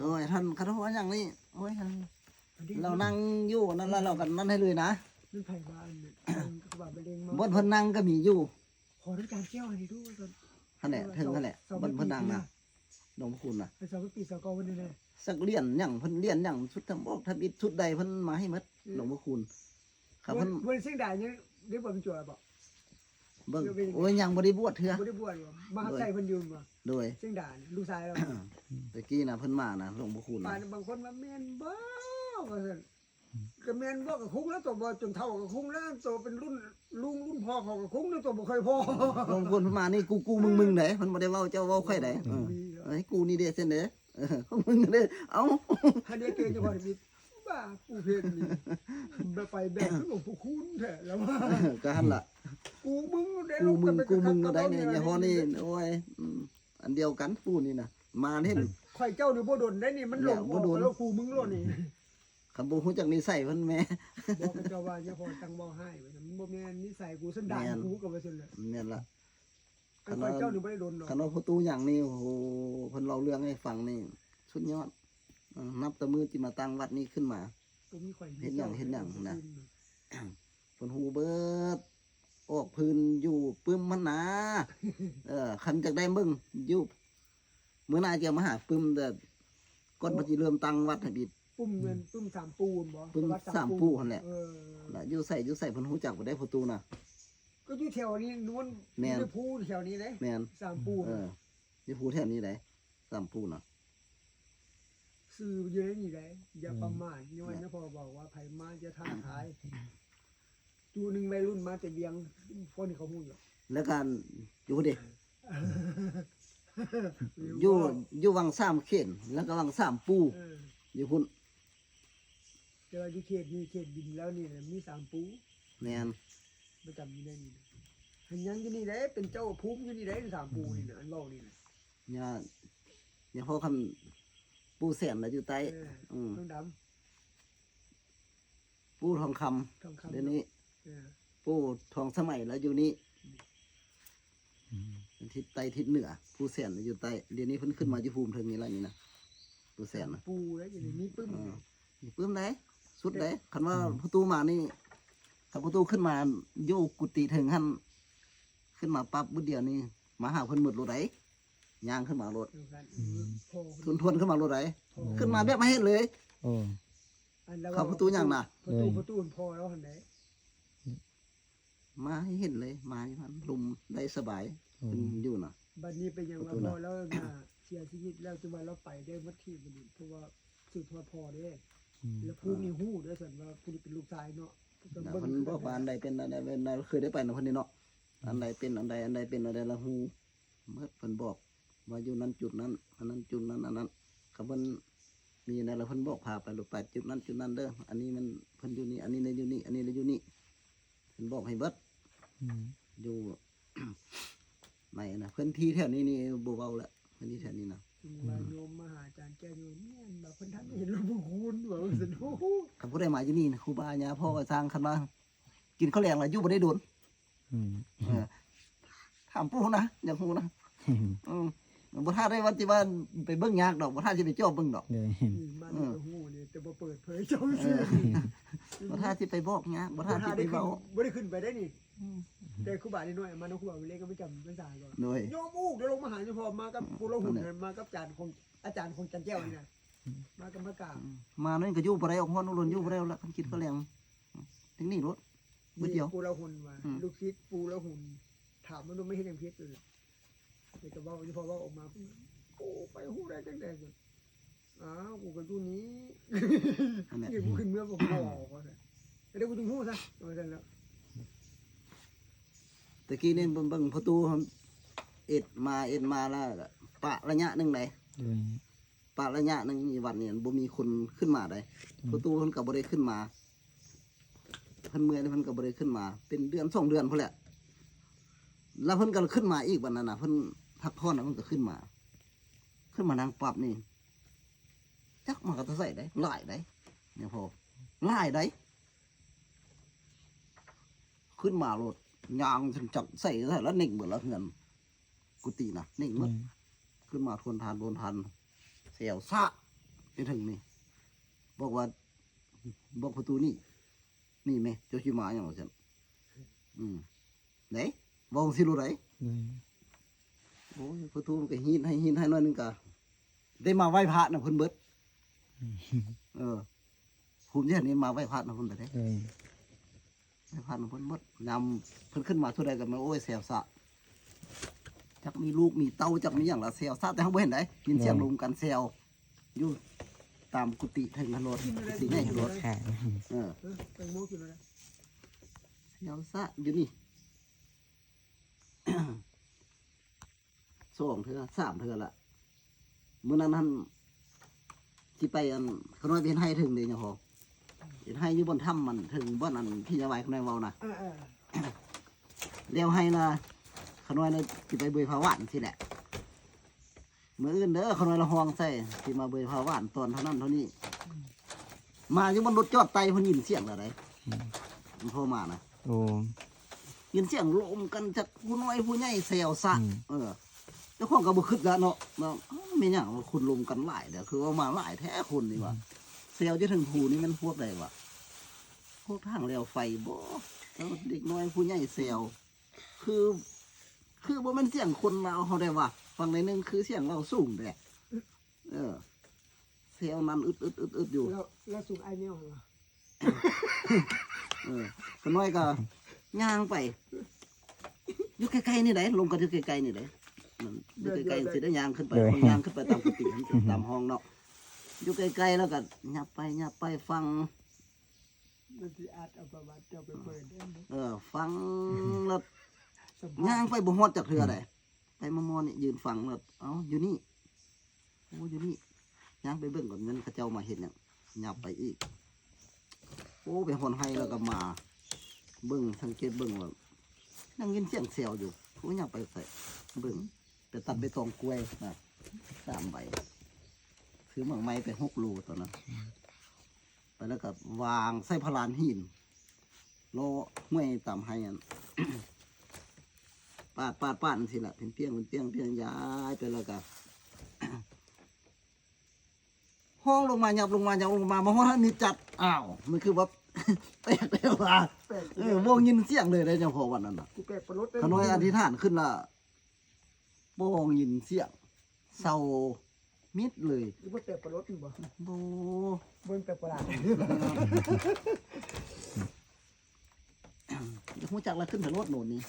โอ้ยท่านคาถาอย่างนี้โอ้ยเรานั่งอยู่นั่นแล้วเรากันนั่นให้เลยนะ นั่นไผ่บ้านเนี่ยกระบะไปเด้งมา บนเพิ่นนั่งก็มีอยู่ ขอด้วยการแก้วให้ดูกัน นั่นแหละถึงนั่นแหละบนเพิ่นนั่งนะหลวงพ่อคุณน่ะ ไปสอบปีสกวันนี้เลย สักเลียนหยังเพิ่นเลียนหยังชุดทำบอกทำอิฐชุดใดเพิ่นมาให้หมดหลวงพ่อคุณครับเพิ่น วันเสียงด่าเนี่ยเรียกว่าเป็นจั่วบอก เบิ่งโอ้ยยังบ่ได้บวชเถื่อ ไม่ได้บวชหรอมาใส่เพิ่นยืนมา โดย เสียงด่าลูกชายเรา ตะกี้น่ะเพิ่นมาน่ะหลวงพ่อคุณ ป่า น่ะ นบางคนมาเมียนบ้าก็เมียนบ่กับคุ้งแล้วตัวบ่จนเท่ากับคุ้งแล้วตัวเป็นรุ่นรุ่นพ่อของกับคุ้งแล้วตัวบ่เคยพ่อ หลวงพ่อคุณเพิ่นมานี่กูมึงๆไดเพิ่นบ่ได้เว้าเจ้าเว้าค่อยไดเอ้ยกูนี่เด้เส้นเด้ของมึงเด้เอ้า ฮันเดียเกยจะพอดีบ้าปูเพนนี่ไปแบกหลวงปู่คุณแท้แล้วว่า ก็หั่นล่ะ กูมึงได้ กูมึงก็ได้เนี่ยอย่าพอนี่โอ้ยอันเดียวกันปูนี่น่ะมาเห็น ข่อยเจ้านี่บ่โดนได้นี่มันหลงบ่โดนแล้วกูมึงโลนี่ คำบ่ฮู้จักนิสัยเพิ่นแม่ บอกกับเจ้าว่าอย่าพอตังบ่ให้มันบ่แม่นนิสัยกูสันดานกูก็ว่าซั่นแหละ แม่นล่ะ ข่อยเจ้านี่บ่ได้โดนดอก คันว่าประตูหยังนี่โอ้โหเพิ่นเล่าเรื่องให้ฟังนี่สุดยอดนับแต่มือที่มาตั้งวัดนี้ขึ้นมา กูมีข่อย เห็นหยังนะ เพิ่นฮู้เบิดออกพื้นอยู่ปึ้มมันนะคันจักได้เบิ่งอยู่มื้อหน้าจะมาหาปึ้มแต่ก่อนบ่สิเริ่มตั้งวัดให้บิด ปุ้มเงินปุ้ม3ปูนบ่ ปึ้ม3ปูหั่นแหละ ล่ะอยู่ใส่เพิ่นฮู้จักบ่ได้ประตูน่ะ ก็อยู่แถวนี้นู้นอยู่ภูแถวนี้เด้ แม่น 3ปู อยู่ภูแถวนี้ได้3ปูน่ะ ซื้อเยอะนี่ได้อย่าประมาทย้อนนะพอบอกว่าไผมาจะทางขายจูนึงวัยรุ่นมาแต่เวียงคนเขาฮู้อยู่ แล้วกันอยู่เด้อยู่วัง3เข็นแล้วก็วัง3ปูอยู่พุ่น เจอที่เขตมีเขตบินแล้วนี่มี3ปู แม่น ประจำอยู่ในนี่หันยังอยู่นี่ได้เป็นเจ้าภูมิอยู่นี่ได้3ปูนี่นะอันเว้านี่นะ อย่าพอคำปูแสนน่ะอยู่ใต้ ต้องด ปูทองคำ ำทองคำ เดี๋ยวนี้ เออ ปูทองสมัยแล้วอยู่นี่ทิศใต้ทิศเหนือปูแสนน่ะอยู่ใต้เดี๋ยวนี้เพิ่นขึ้นมาอยู่ภูมิเทิงนี้แล้วนี่นะปูแสนน่ะ ปูแล้วอยู่นี่มีปึ้ม นี่ปึ้มไหนสุดไหนคันว่าประตูมานี่ถ้าประตูขึ้นมาอยู่กุฏิถึงหั่นขึ้นมาปั๊บบึดเดียวนี่มาหาเพิ่นหมดรถไหนย่างขึ้นมารถ พ่อ ทวนขึ้นมารถไหนขึ้นมาแบบมาเฮ็ดเลย โอ้ เข้าประตูอย่างน่ะ ประตูพ่อแล้วหันไหน มาให้เห็นเลยมาอยู่นั่นลุมได้สบายเป็นอยู่น่ะ บัดนี้เป็นอย่างว่าพ่อแล้วมาเสียชีวิตแล้วจะมาเราไปได้วัดที่บัดนี้เพราะว่าสืบทอดพ่อเด้แล้วภูมินี่ฮู้ด้วยสันว่าผู้นี้เป็นลูกชายเนาะ นะเพิ่นบอกว่าอันใดเป็นอันใดเป็นอันใดเคยได้ไปนะเพิ่นนี่เนาะอันใดเป็นอันใดเป็นอันใดละฮู้เมื่อเพิ่นบอกว่าอยู่นั้นจุดนั้นอันนั้นจุดนั้นอันนั้นก็เพิ่นมีนั่นแล้วเพิ่นบอกพาไปลูกไปจุดนั้นจุดนั้นเด้ออันนี้มันเพิ่นอยู่นี่อันนี้เลยอยู่นี่อันนี้เลยอยู่นี่เพิ่นบอกให้เบิดอยู่ ไม่นะเพิ่นที่แถวนี้นี่บ่เว้าละเพิ่นที่แถวนี้นะ ว่าโยมมาหาอาจารย์แก้โยมเนี่ยแบบเพิ่นท่านเห็นหลวงปู่คุณว่าซั่นโอ้โห คันผู้ใดมาอยู่นี่นะครูบาอาจารย์พ่อก็สร้างคันว่ากินข้าวแลงแล้วอยู่บ่ได้โดนถามปู่นะอย่าฮู้นะบ่ท่าได้ว่าสิว่าไปเบิ่งยากดอกบ่ท่าสิไปจ่อเบิ่งดอก เลย มาในหูนี่แต่บ่เปิดเผยเจ้าชื่อ บ่ท่าสิไปบอกยากบ่ท่าสิไปเว้า บ่ได้ขึ้นไปได้นี่แต่ครูบานี่น้อยมาน้องครูบาเล็กก็ไม่จำภาษาก่อน โดย โยมอูกเดี๋ยวลงมาหาเฉพาะมากับผู้ละหุ่นมากับอาจารย์ของจันแก้วนี่นะมากับมากราบ มานั่นก็อยู่บ่ได้ออกฮ้อนอุลนอยู่บ่ได้แล้วคันคิดข้าวแลงถึงนี่รถมื้อเดียว ปูละหุ่นว่าลูกคิดปูละหุ่นถามมันไม่เห็นอย่างพิษเลยแต่ก็ว่าเฉพาะว่าออกมากูไปหูได้จังได๋อ้าวกูก็อยู่นี้ อันนี้ นี่กูขึ้นเมื่อบ่พอก็ได้เดี๋ยวกูจึงฮู้ซะว่าซั่นแล้ว ตะกี้นี่เบิ่งประตูเอ็ดมาแล้วก็ปะระยะหนึงได้ เลย ปะระยะหนึงอีวัดนี่บ่มีคนขึ้นมาได้ประตูเพิ่นก็บ่ได้ขึ้นมาเพิ่นเมื่อยแล้วเพิ่นก็บ่ได้ขึ้นมา เป็นเดือน2เดือนพุ่นแหละแล้วเพิ่นก็ขึ้นมาอีกวันนั้นน่ะเพิ่นพักผ่อนแล้วเพิ่นก็ขึ้นมานั่งปรับนี่จักมันก็จะใส่ได้หลายได้เนี่ยพอหลายได้ขึ้นมารถยางถึงจับใส่แล้วนิ่งหมดแล้วเงินกุฏินะนิ่งหมดขึ้นมาทวนทาน เสียวซะไปถึงนี่บอกว่าบอกประตูนี่นี่ไหมเจ้าชิมาอย่างว่าฉันไหนบอกสิรู้ไหนโอ้ยประตูมันก็หินให้น้อยนึงกะได้มาไหว้พระนะเพิ่นเบิดภูมิใจนี่มาไหว้พระนะเพิ่นแต่ได้ไหว้พระนะเพิ่นเบิดนำเพิ่นขึ้นมาเท่าใดกันมาโอ้ยเสียวซะจักมีลูกมีเต้าจักมีอย่างละเสียวซะแต่เขาบ่เห็นได้ยินเสียงลมกันเสียวอยู่ตามกุฏิถึงรถสิแม่อยู่รถแตงโมกินอะไร เสียวซะอยู่นี่ 2 เทื่อ 3 เทื่อละมื้อนั้นท่านสิไปอันขน้อยไปเฮ็ดให้ถึงเด้ยังพอเฮ็ดให้อยู่บนถ้ำมันถึงบ่อนอันที่จะไหวขน้อยเว้านะแล้วให้นะขน้อยเลยสิไปเบยผาหวานสิแหละมื้ออื่นเด้อขน้อยละห้องใส่สิมาเบยผาหวานตอนเท่านั้นเท่านี้มาอยู่บนรถจอดไตเพิ่นยินเสียงอะไรมันโทรมานะ โอ้ ยินเสียงลมกันจากผู้น้อยผู้ใหญ่แซวซะเจ้าของก็บ่คิดแล้วเนาะว่ามีหยังว่าคนลมกันหลายเด้อคือว่ามาหลายแท้คนนี่ว่าแซวจะถึงผู้นี่มันพวกใดวะพวกทางแล้วไฟบ่แล้วเด็กน้อยผู้ใหญ่แซวคือบ่แม่นเสียงคนเราเฮาได้ว่าฟังในนึงคือเสียงเราสูงแท้แซวนั้นอึดอยู่ แล้วสุกไอเนี่ยเหรอ ก็น้อยก็ย่างไปอยู่ไกลๆนี่ไหนลงกันอยู่ไกลๆนี่ไหนมันอยู่ไกลๆสิได้ย่างขึ้นไปคนย่างขึ้นไปตามกุฏิตามห้องเนาะอยู่ไกลๆแล้วก็ยับไปฟัง มันที่อาจเอาประวัติเจ้าไปเปิดได้ ฟังแล้วย่างไปบ่ฮอดจากเทื่อใดไปมามอนี่ยืนฟังแล้วเอ้าอยู่นี่โอ้อยู่นี่ย่างไปเบิ่งก่อนมันเขาเจ้ามาเห็นหยังยับไปอีกโอ้ไปหอนให้แล้วก็มาเบิ่งสังเกตเบิ่งว่านั่งยินเสียงเสียวอยู่ผู้ยังไปใส่เบิ่งไปตัดไปตองกล้วยนะ3 ใบซื้อหมากไม้ไป6 โลตอนนั้นไปแล้วก็วางใส่พลานหินโลห้วยตามให้อัน ปาดสิละเป็นเปียงย้ายไปแล้วก็ ห้องลงมายับลงมามาห้องท่านมีจัดอ้าวมันคือว่า แปลกเลยว่าโมงยินเสียงเลยได้จังพอวันนั้นน่ะ กูแปลกประรด ขน้อยอธิษฐานขึ้นละโมงยินเสียงเศร้ามิดเลย หรือว่าแปลกประรดนี่บ่ โบ เบิ่งแปลกประหลาด เดี๋ยวหูจักแล้วขึ้นไปรถโน่นนี่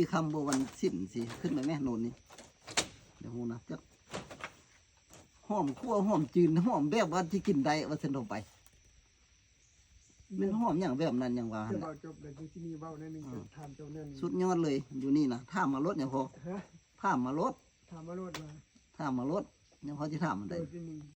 14 ค่ำโบวันสิ้นสิขึ้นไปแม่โน่นนี่เดี๋ยวหูนะจักหอมคั่วหอมจืนหอมแบบว่าที่กินได้ว่าเส้นลงไปมันหอมอย่างแบบนั้นอย่างว่า จะเบาจบเลยที่นี่เบาในนึงจะถามเจ้าเนี่ย สุดยอดเลยอยู่นี่นะถ้ามารถอย่างพอ ฮะ ถ้ามารถ ถามว่ารถมา ถ้ามารถยังพอจะถามมันได้ เจ้าที่นี่